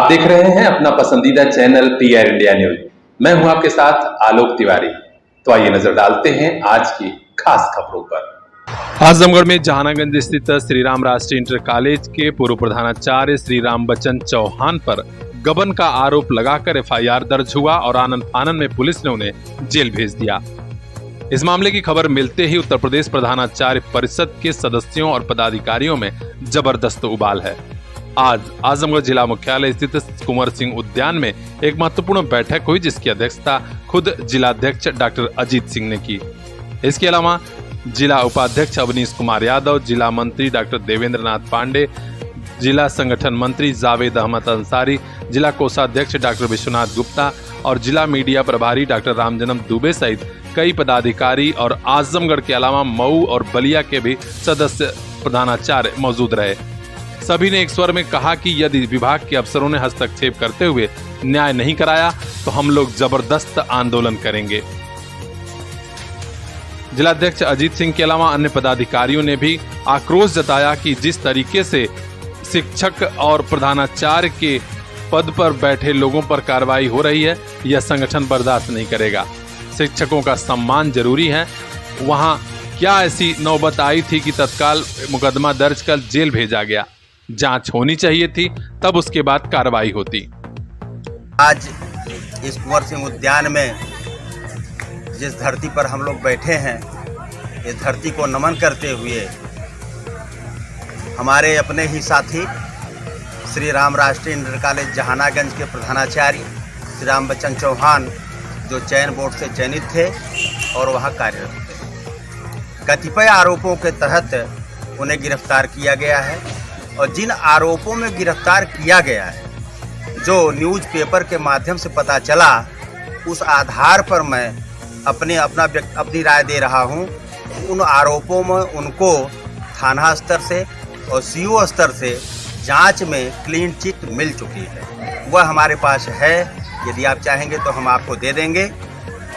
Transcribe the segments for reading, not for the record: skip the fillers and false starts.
आप देख रहे हैं अपना पसंदीदा चैनल PR इंडिया न्यूज। मैं हूं आपके साथ आलोक तिवारी। तो आइए नजर डालते हैं आज की खास खबरों पर। आजमगढ़ में जहानागंज स्थित श्री राम राष्ट्रीय इंटर कॉलेज के पूर्व प्रधानाचार्य श्री राम बच्चन चौहान पर गबन का आरोप लगाकर FIR दर्ज हुआ और आनन फानन में पुलिस ने उन्हें जेल भेज दिया। इस मामले की खबर मिलते ही उत्तर प्रदेश प्रधानाचार्य परिषद के सदस्यों और पदाधिकारियों में जबरदस्त उबाल है। आज आजमगढ़ जिला मुख्यालय स्थित कुंवर सिंह उद्यान में एक महत्वपूर्ण बैठक हुई, जिसकी अध्यक्षता खुद जिलाध्यक्ष डॉक्टर अजीत सिंह ने की। इसके अलावा जिला उपाध्यक्ष अवनीश कुमार यादव, जिला मंत्री डॉक्टर देवेंद्र नाथ पांडे, जिला संगठन मंत्री जावेद अहमद अंसारी, जिला कोषाध्यक्ष डॉक्टर विश्वनाथ गुप्ता और जिला मीडिया प्रभारी डॉक्टर रामजन्म दुबे सहित कई पदाधिकारी और आजमगढ़ के अलावा मऊ और बलिया के भी सदस्य प्रधानाचार्य मौजूद रहे। सभी ने एक स्वर में कहा कि यदि विभाग के अफसरों ने हस्तक्षेप करते हुए न्याय नहीं कराया तो हम लोग जबरदस्त आंदोलन करेंगे। जिलाध्यक्ष अजीत सिंह के अलावा अन्य पदाधिकारियों ने भी आक्रोश जताया कि जिस तरीके से शिक्षक और प्रधानाचार्य के पद पर बैठे लोगों पर कार्रवाई हो रही है, यह संगठन बर्दाश्त नहीं करेगा। शिक्षकों का सम्मान जरूरी है। वहां क्या ऐसी नौबत आई थी कि तत्काल मुकदमा दर्ज कर जेल भेजा गया? जांच होनी चाहिए थी, तब उसके बाद कार्रवाई होती। आज इस कुंवर सिंह उद्यान में जिस धरती पर हम लोग बैठे हैं, इस धरती को नमन करते हुए हमारे अपने ही साथी श्री राम राष्ट्रीय इंटर कॉलेज जहानागंज के प्रधानाचार्य श्री राम बच्चन चौहान, जो चयन बोर्ड से चयनित थे और वहाँ कार्यरत थे, कतिपय आरोपों के तहत उन्हें गिरफ्तार किया गया है। और जिन आरोपों में गिरफ्तार किया गया है, जो न्यूज़पेपर के माध्यम से पता चला, उस आधार पर मैं अपनी राय दे रहा हूं। उन आरोपों में उनको थाना स्तर से और CO स्तर से जांच में क्लीन चिट मिल चुकी है। वह हमारे पास है, यदि आप चाहेंगे तो हम आपको दे देंगे।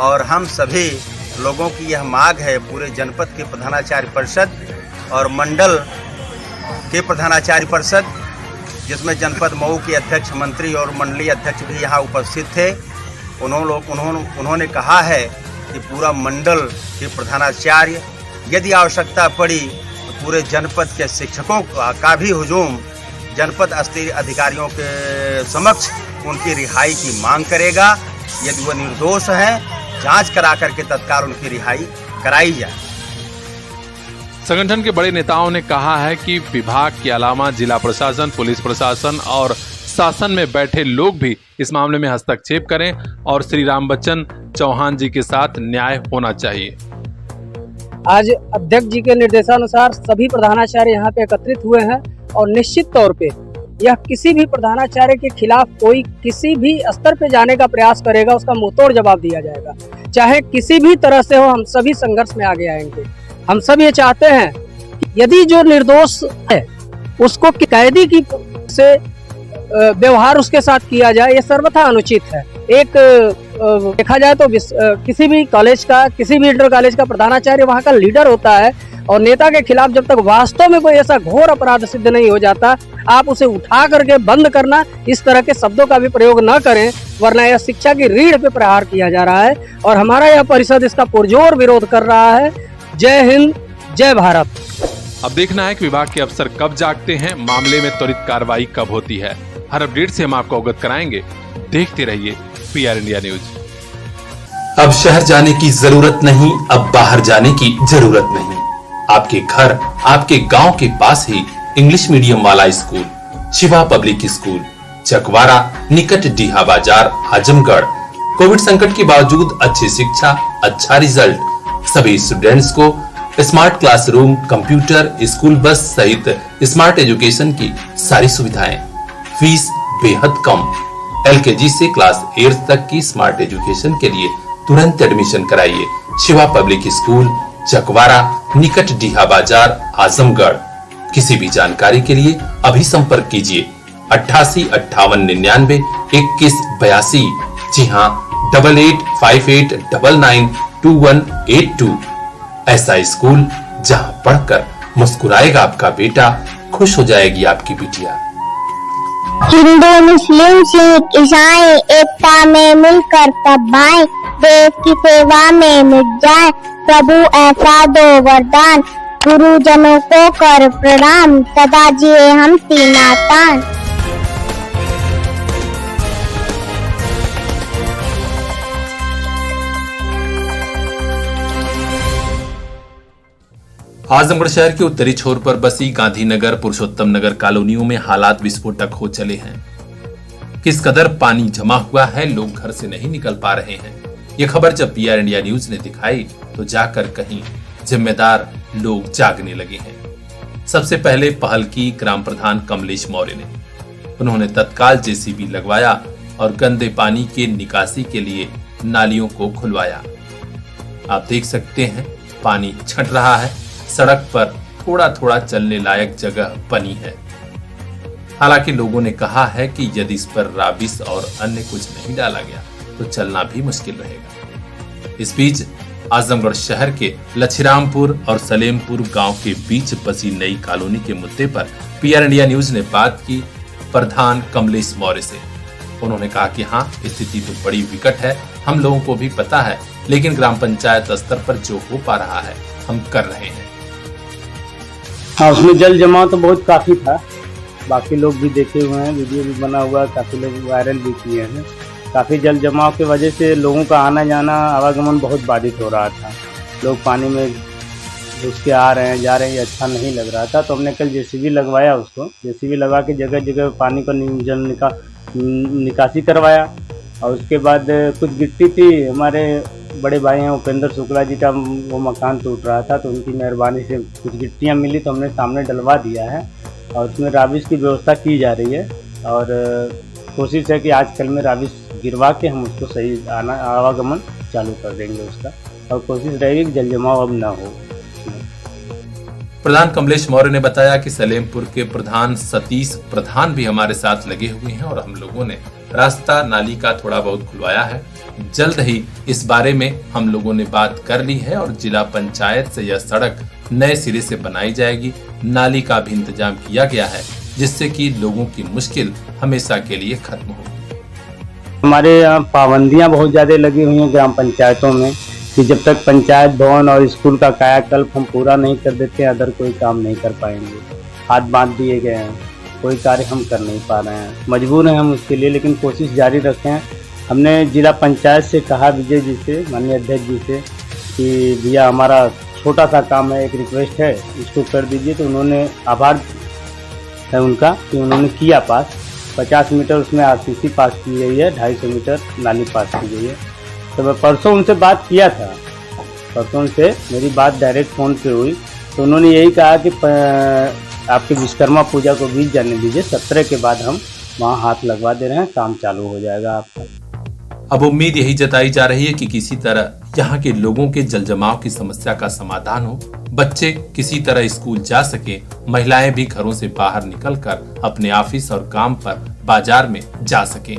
और हम सभी लोगों की यह मांग है, पूरे जनपद के प्रधानाचार्य परिषद और मंडल के प्रधानाचार्य परिषद, जिसमें जनपद मऊ के अध्यक्ष, मंत्री और मंडलीय अध्यक्ष भी यहाँ उपस्थित थे, उन्होंने कहा है कि पूरा मंडल के प्रधानाचार्य, यदि आवश्यकता पड़ी तो पूरे जनपद के शिक्षकों का भी हुजूम जनपद स्तरीय अधिकारियों के समक्ष उनकी रिहाई की मांग करेगा। यदि वह निर्दोष हैं, जांच करा करके तत्काल उनकी रिहाई कराई जाए। संगठन के बड़े नेताओं ने कहा है कि विभाग के अलावा जिला प्रशासन, पुलिस प्रशासन और शासन में बैठे लोग भी इस मामले में हस्तक्षेप करें और श्री राम बच्चन चौहान जी के साथ न्याय होना चाहिए। आज अध्यक्ष जी के निर्देशानुसार सभी प्रधानाचार्य यहाँ पे एकत्रित हुए हैं और निश्चित तौर पे यह किसी भी प्रधानाचार्य के खिलाफ कोई किसी भी स्तर पे जाने का प्रयास करेगा, उसका मुंहतोड़ जवाब दिया जाएगा। चाहे किसी भी तरह से हो, हम सभी संघर्ष में आगे आएंगे। हम सब ये चाहते हैं कि यदि जो निर्दोष है उसको कैदी की से व्यवहार उसके साथ किया जाए, ये सर्वथा अनुचित है। एक देखा जाए तो किसी भी कॉलेज का, किसी भी इंटर कॉलेज का प्रधानाचार्य वहाँ का लीडर होता है और नेता के खिलाफ जब तक वास्तव में कोई ऐसा घोर अपराध सिद्ध नहीं हो जाता, आप उसे उठा करके बंद करना, इस तरह के शब्दों का भी प्रयोग न करें, वरना यह शिक्षा की रीढ़ पे प्रहार किया जा रहा है और हमारा यह परिषद इसका पुरजोर विरोध कर रहा है। जय हिंद, जय भारत। अब देखना है कि विभाग के अफसर कब जागते हैं, मामले में त्वरित कार्रवाई कब होती है। हर अपडेट से हम आपको अवगत कराएंगे। देखते रहिए PR इंडिया न्यूज। अब शहर जाने की जरूरत नहीं, अब बाहर जाने की जरूरत नहीं। आपके घर, आपके गांव के पास ही इंग्लिश मीडियम वाला school Shiva public school, Chakwara, निकट डीहा बाजार, आजमगढ़। कोविड संकट के बावजूद अच्छी शिक्षा, अच्छा रिजल्ट, सभी स्टूडेंट्स को smart classroom, computer, school bus सहित स्मार्ट एजुकेशन की सारी सुविधाएं। फीस बेहद कम। LKG से क्लास 8 तक की स्मार्ट एजुकेशन के लिए तुरंत एडमिशन कराइए। शिवा पब्लिक स्कूल, चकवारा, निकट डीहा बाजार, आजमगढ़। किसी भी जानकारी के लिए अभी संपर्क कीजिए 88 58 99 21 82। जी हाँ, 8858992182। ऐसा स्कूल जहां पढ़कर मुस्कुराएगा आपका बेटा, खुश हो जाएगी आपकी बिटिया। हिंदू मुस्लिम सिख ईसाई एकता में मिलकर तब भाई, देश की सेवा में मिट जाए प्रभु ऐसा दो वरदान, गुरुजनों को कर प्रणाम सदा जिए हम तीनातान। आजमगढ़ शहर के उत्तरी छोर पर बसी गांधीनगर पुरुषोत्तम नगर कॉलोनियों में हालात विस्फोटक हो चले हैं। किस कदर पानी जमा हुआ है, लोग घर से नहीं निकल पा रहे हैं। यह खबर जब पीआर इंडिया न्यूज ने दिखाई तो जाकर कहीं जिम्मेदार लोग जागने लगे हैं। सबसे पहले पहल की ग्राम प्रधान कमलेश मौर्य ने। उन्होंने तत्काल जेसीबी लगवाया और गंदे पानी के निकासी के लिए नालियों को खुलवाया। आप देख सकते हैं पानी छट रहा है, सड़क पर थोड़ा थोड़ा चलने लायक जगह बनी है। हालांकि लोगों ने कहा है कि यदि इस पर राबिस और अन्य कुछ नहीं डाला गया तो चलना भी मुश्किल रहेगा। इस बीच आजमगढ़ शहर के लछीरामपुर और सलेमपुर गांव के बीच बसी नई कॉलोनी के मुद्दे पर पीआर इंडिया न्यूज ने बात की प्रधान कमलेश मौर्य से। उन्होंने कहा कि हाँ, स्थिति तो बड़ी विकट है, हम लोगों को भी पता है, लेकिन ग्राम पंचायत स्तर पर जो हो पा रहा है हम कर रहे हैं। हाँ, उसमें जल जमाव तो बहुत काफ़ी था। बाकी लोग भी देखे हुए हैं, वीडियो भी बना हुआ है, काफ़ी लोग वायरल भी किए हैं। काफ़ी जल जमाव की वजह से लोगों का आना जाना आवागमन बहुत बाधित हो रहा था। लोग पानी में घुस के आ रहे हैं, जा रहे हैं, ये अच्छा नहीं लग रहा था। तो हमने कल जेसीबी लगवाया, उसको जेसीबी लगा के जगह जगह पानी का जल निकासी करवाया। और उसके बाद कुछ गिट्टी थी, हमारे बड़े भाई हैं उपेंद्र शुक्ला जी का वो मकान टूट रहा था, तो उनकी मेहरबानी से कुछ गिट्टियाँ मिली तो हमने सामने डलवा दिया है और उसमें राबिस की व्यवस्था की जा रही है। और कोशिश है कि आज कल में राबिस गिरवा के हम उसको सही आवागमन चालू कर देंगे उसका, और कोशिश रहेगी कि जल जमाव अब ना हो। प्रधान कमलेश मौर्य ने बताया कि सलेमपुर के प्रधान सतीश प्रधान भी हमारे साथ लगे हुए हैं और हम लोगों ने रास्ता नाली का थोड़ा बहुत खुलवाया है। जल्द ही इस बारे में हम लोगों ने बात कर ली है और जिला पंचायत से यह सड़क नए सिरे से बनाई जाएगी। नाली का भी इंतजाम किया गया है जिससे कि लोगों की मुश्किल हमेशा के लिए खत्म हो। हमारे यहाँ पाबंदियाँ बहुत ज़्यादा लगी हुई हैं ग्राम पंचायतों में कि जब तक पंचायत भवन और स्कूल का कायाकल्प हम पूरा नहीं कर देते अदर कोई काम नहीं कर पाएंगे। हाथ बांध दिए गए हैं, कोई कार्य हम कर नहीं पा रहे हैं, मजबूर हैं हम उसके लिए, लेकिन कोशिश जारी रखें। हमने जिला पंचायत से कहा, विजय जी से, माननीय अध्यक्ष जी से, कि भैया हमारा छोटा सा काम है, एक रिक्वेस्ट है, इसको कर दीजिए। तो उन्होंने, आभार है उनका कि उन्होंने किया पास। 50 मीटर उसमें आरसीसी पास की गई है, 250 मीटर नाली पास की गई है। तो मैं परसों उनसे बात किया था, परसों से मेरी बात डायरेक्ट फ़ोन पे हुई, तो उन्होंने यही कहा कि आपके विश्वकर्मा पूजा को बीत जाने दीजिए, 17 के बाद हम वहाँ हाथ लगवा दे रहे हैं, काम चालू हो जाएगा आपका। अब उम्मीद यही जताई जा रही है कि किसी तरह यहाँ के लोगों के जल जमाव की समस्या का समाधान हो, बच्चे किसी तरह स्कूल जा सके, महिलाएं भी घरों से बाहर निकलकर अपने ऑफिस और काम पर बाजार में जा सकें।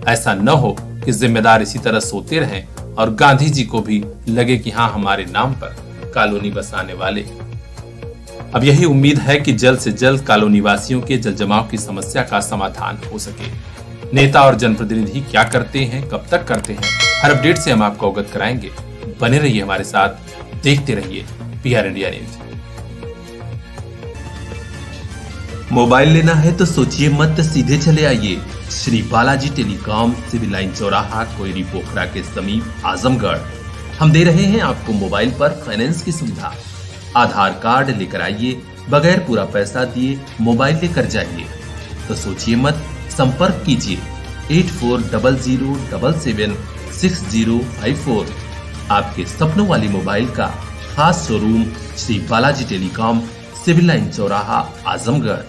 ऐसा न हो कि जिम्मेदार इसी तरह सोते रहें और गांधी जी को भी लगे कि हाँ, हमारे नाम पर कॉलोनी बसाने वाले। अब यही उम्मीद है कि जल्द से जल्द कॉलोनी वासियों के जल जमाव की समस्या का समाधान हो सके। नेता और जनप्रतिनिधि क्या करते हैं, कब तक करते हैं, हर अपडेट से हम आपको अवगत कराएंगे। बने रहिए हमारे साथ, देखते रहिए पीआर इंडिया न्यूज। मोबाइल लेना है तो सोचिए मत, सीधे चले आइए Shri Balaji telecom, civil line चौराहा, कोयरी पोखरा के समीप, आजमगढ़। हम दे रहे हैं आपको मोबाइल पर फाइनेंस की सुविधा। आधार कार्ड लेकर आइए, बगैर पूरा पैसा दिए मोबाइल लेकर जाइए। तो सोचिए मत, संपर्क कीजिए 8400776054। आपके सपनों वाली मोबाइल का खास showroom Shri Balaji telecom, civil line चौराहा, आजमगढ़।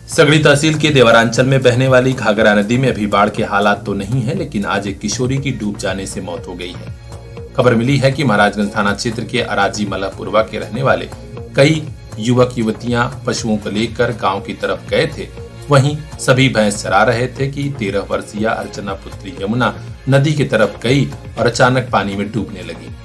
सगड़ी तहसील के देवरांचल में बहने वाली घाघरा नदी में अभी बाढ़ के हालात तो नहीं है, लेकिन आज एक किशोरी की डूब जाने से मौत हो गई है। खबर मिली है कि महाराजगंज थाना क्षेत्र के अराजी मलापुरवा के रहने वाले कई युवक युवतियां पशुओं को लेकर गांव की तरफ गए थे। वहीं सभी भैंस चरा रहे थे कि 13 वर्षीय अर्चना पुत्री यमुना नदी की तरफ गई और अचानक पानी में डूबने लगी।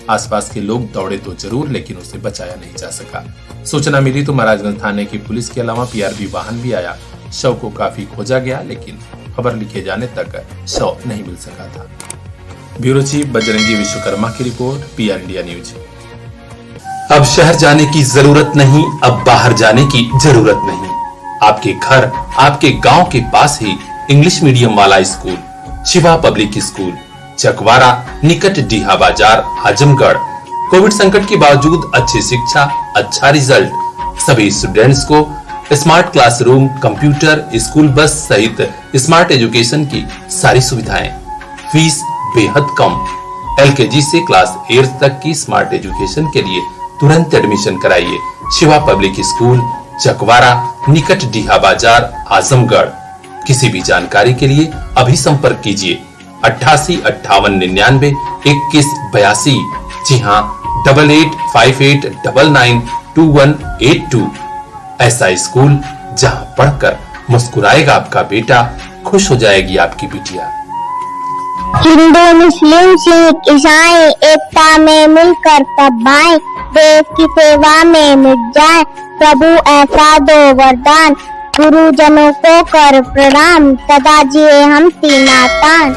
आसपास के लोग दौड़े तो जरूर, लेकिन उसे बचाया नहीं जा सका। सूचना मिली तो महाराजगंज थाने की पुलिस के अलावा पीआरबी वाहन भी आया। शव को काफी खोजा गया, लेकिन खबर लिखे जाने तक शव नहीं मिल सका था। ब्यूरो चीफ बजरंगी विश्वकर्मा की रिपोर्ट, पीआर इंडिया न्यूज। अब शहर जाने की जरूरत नहीं, अब बाहर जाने की जरूरत नहीं। आपके घर, आपके गांव के पास ही इंग्लिश मीडियम वाला school Shiva public school, Chakwara, निकट डीहा बाजार, आजमगढ़। कोविड संकट के बावजूद अच्छी शिक्षा, अच्छा रिजल्ट, सभी स्टूडेंट्स को smart classroom, computer, school bus सहित स्मार्ट एजुकेशन की सारी सुविधाएं, फीस बेहद कम। एलकेजी से क्लास 8 तक की स्मार्ट एजुकेशन के लिए तुरंत एडमिशन कराइए। शिवा पब्लिक स्कूल, चकवारा, निकट डीहा बाजार, आजमगढ़। किसी भी जानकारी के लिए अभी संपर्क कीजिए 88 58 99 21 82। जी हाँ, 8858992182। ऐसा स्कूल जहां पढ़कर मुस्कुराएगा आपका बेटा, खुश हो जाएगी आपकी बिटिया। हिंदू, मुस्लिम, सिख, ईसाई एकता में मिलकर तब भाई, देश की सेवा में मिट जाए। प्रभु ऐसा दो वरदान, गुरुजनों को कर प्रणाम, सदा जिए हम सीना तान।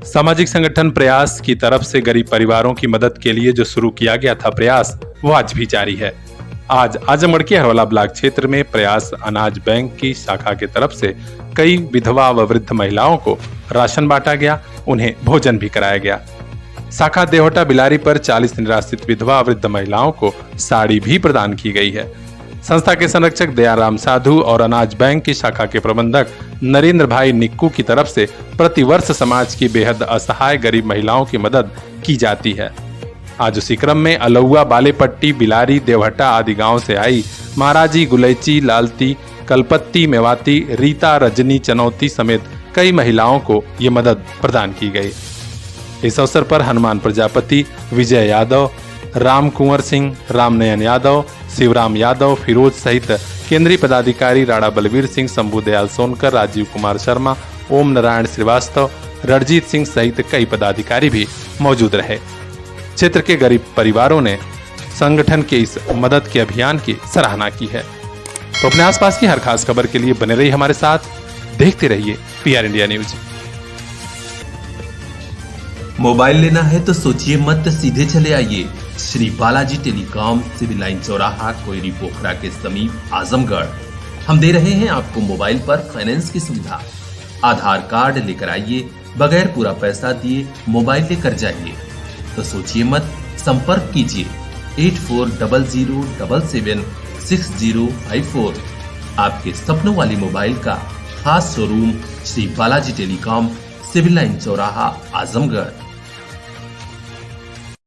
सामाजिक संगठन प्रयास की तरफ से गरीब परिवारों की मदद के लिए जो शुरू किया गया था प्रयास, वो आज भी जारी है। आज आजमगढ़ के हरवला ब्लॉक क्षेत्र में प्रयास अनाज बैंक की शाखा की तरफ से कई विधवा व वृद्ध महिलाओं को राशन बांटा गया, उन्हें भोजन भी कराया गया। शाखा देवटा बिलारी पर 40 निराश्रित विधवा वृद्ध महिलाओं को साड़ी भी प्रदान की गई है। संस्था के संरक्षक दयाराम साधु और अनाज बैंक की शाखा के प्रबंधक नरेंद्र भाई निक्कू की तरफ से प्रतिवर्ष समाज की बेहद असहाय गरीब महिलाओं की मदद की जाती है। आज उसी क्रम में अलौआ, बालेपट्टी, बिलारी, देवहट्टा आदि गांव से आई महाराजी, गुलैची, लालती, कलपत्ती, मेवाती, रीता, रजनी, चनौती समेत कई महिलाओं को ये मदद प्रदान की गई। इस अवसर पर हनुमान प्रजापति, विजय यादव, राम कुंवर सिंह, रामनयन यादव, शिवराम यादव, फिरोज सहित केंद्रीय पदाधिकारी राणा बलवीर सिंह, शंभू दयाल सोनकर, राजीव कुमार शर्मा, ओम नारायण श्रीवास्तव, रणजीत सिंह सहित कई पदाधिकारी भी मौजूद रहे। क्षेत्र के गरीब परिवारों ने संगठन के इस मदद के अभियान की सराहना की है। तो अपने आसपास की हर खास खबर के लिए बने रहिए हमारे साथ, देखते रहिए पीआर इंडिया न्यूज। मोबाइल लेना है तो सोचिए मत, सीधे चले आइए Shri Balaji telecom, civil line चौराहा, कोयरी पोखरा के समीप, आजमगढ़। हम दे रहे हैं आपको मोबाइल पर फाइनेंस की सुविधा। आधार कार्ड लेकर आइए, बगैर पूरा पैसा दिए मोबाइल लेकर जाइए। तो सोचिए मत, संपर्क कीजिए 8400776054। आपके सपनों वाली मोबाइल का खास showroom Shri Balaji telecom, civil line चौराहा, आजमगढ़।